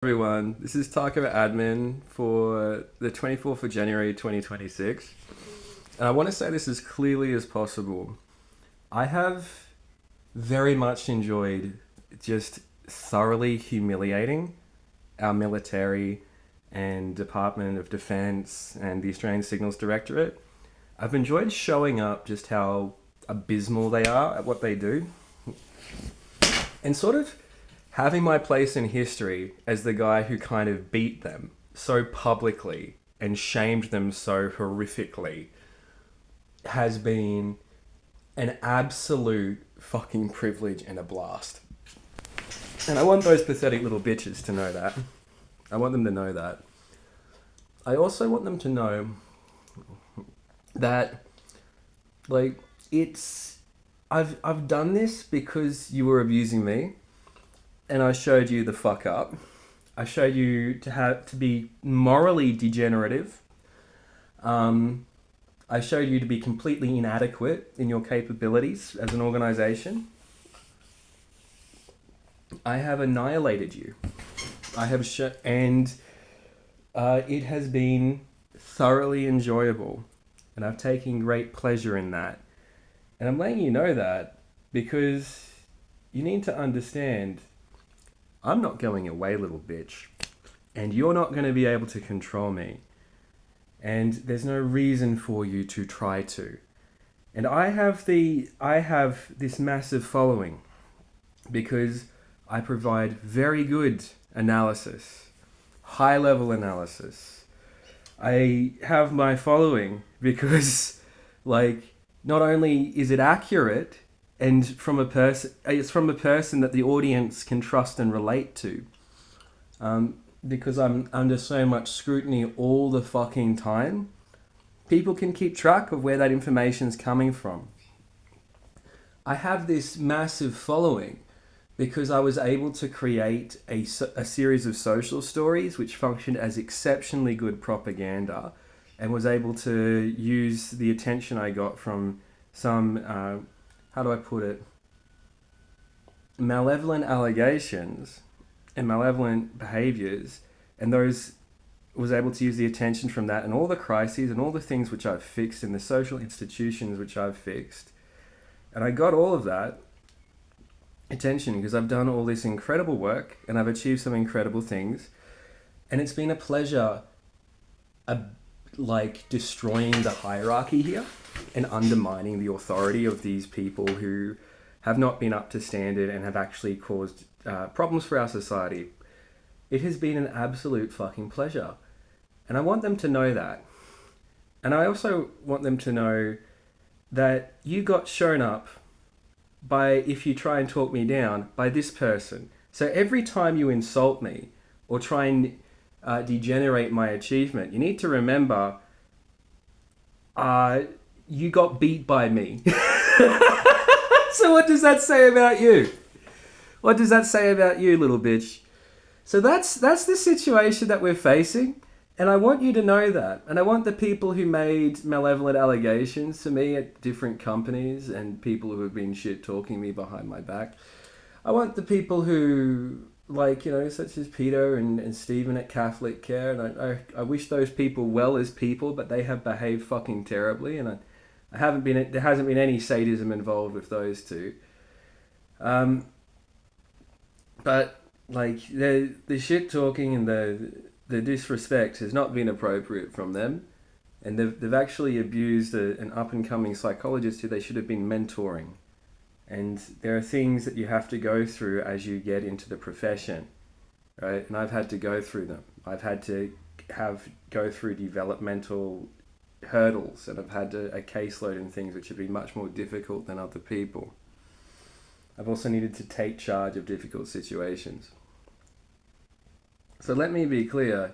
Everyone, this is Taco Admin for the 24th of January 2026. And I want to say this as clearly as possible. I have very much enjoyed just thoroughly humiliating our military and Department of Defense and the Australian Signals Directorate. I've enjoyed showing up just how abysmal they are at what they do and sort of having my place in history as the guy who kind of beat them so publicly and shamed them so horrifically has been an absolute fucking privilege and a blast. And I want those pathetic little bitches to know that. I want them to know that. I also want them to know that, like, it's I've done this because you were abusing me, and I showed you the fuck up. I showed you to be morally degenerative. I showed you to be completely inadequate in your capabilities as an organization. I have annihilated you. I have and it has been thoroughly enjoyable, and I've taken great pleasure in that. And I'm letting you know that because you need to understand I'm not going away, little bitch. And you're not going to be able to control me. And there's no reason for you to try to. And I have this massive following because I provide very good analysis, high level analysis. I have my following because, like, not only is it accurate, and it's from a person that the audience can trust and relate to. Because I'm under so much scrutiny all the fucking time, people can keep track of where that information's coming from. I have this massive following because I was able to create a series of social stories which functioned as exceptionally good propaganda, and was able to use the attention I got from some, how do I put it, malevolent allegations and malevolent behaviors, and those was able to use the attention from that and all the crises and all the things which I've fixed and the social institutions which I've fixed. And I got all of that attention because I've done all this incredible work and I've achieved some incredible things. And it's been a pleasure, like, destroying the hierarchy here and undermining the authority of these people who have not been up to standard and have actually caused problems for our society. It has been an absolute fucking pleasure. And I want them to know that. And I also want them to know that you got shown up by, if you try and talk me down, by this person. So every time you insult me or try and degenerate my achievement, you need to remember you got beat by me. So what does that say about you? What does that say about you, little bitch? So that's the situation that we're facing, and I want you to know that. And I want the people who made malevolent allegations to me at different companies and people who have been shit talking me behind my back. I want the people who, like, you know, such as Peter and Stephen at Catholic Care, and I wish those people well as people, but they have behaved fucking terribly, and there hasn't been any sadism involved with those two. But, like, the shit talking and the disrespect has not been appropriate from them, and they've actually abused an up and coming psychologist who they should have been mentoring. And there are things that you have to go through as you get into the profession, right? And I've had to go through them. I've had to go through developmental hurdles, and I've had a caseload and things which have been much more difficult than other people. I've also needed to take charge of difficult situations. So let me be clear,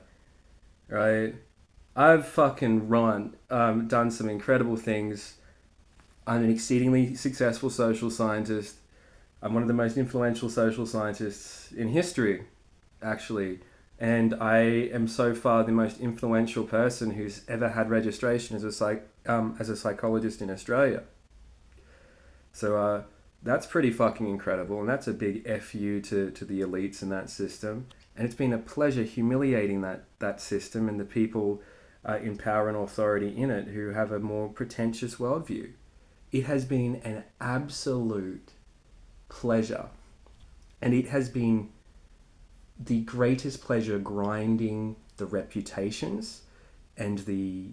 right? I've fucking done some incredible things. I'm an exceedingly successful social scientist. I'm one of the most influential social scientists in history, actually. And I am so far the most influential person who's ever had registration as a psychologist in Australia. So that's pretty fucking incredible, and that's a big FU to the elites in that system. And it's been a pleasure humiliating that system and the people in power and authority in it who have a more pretentious worldview. It has been an absolute pleasure. And it has been the greatest pleasure grinding the reputations and the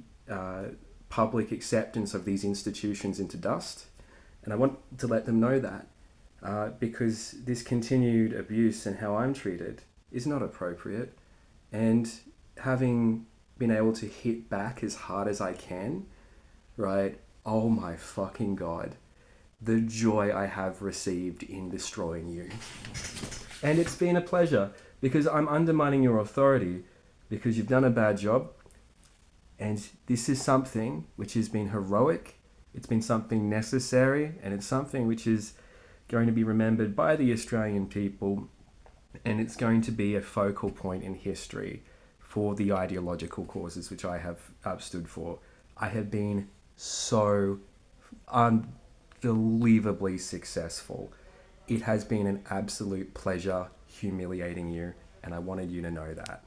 public acceptance of these institutions into dust. And I want to let them know that because this continued abuse and how I'm treated is not appropriate. And having been able to hit back as hard as I can, right? Oh my fucking God. The joy I have received in destroying you. And it's been a pleasure because I'm undermining your authority because you've done a bad job. And this is something which has been heroic. It's been something necessary, and it's something which is going to be remembered by the Australian people, and it's going to be a focal point in history for the ideological causes which I have stood for. I have been so unbelievably successful. It has been an absolute pleasure humiliating you, and I wanted you to know that.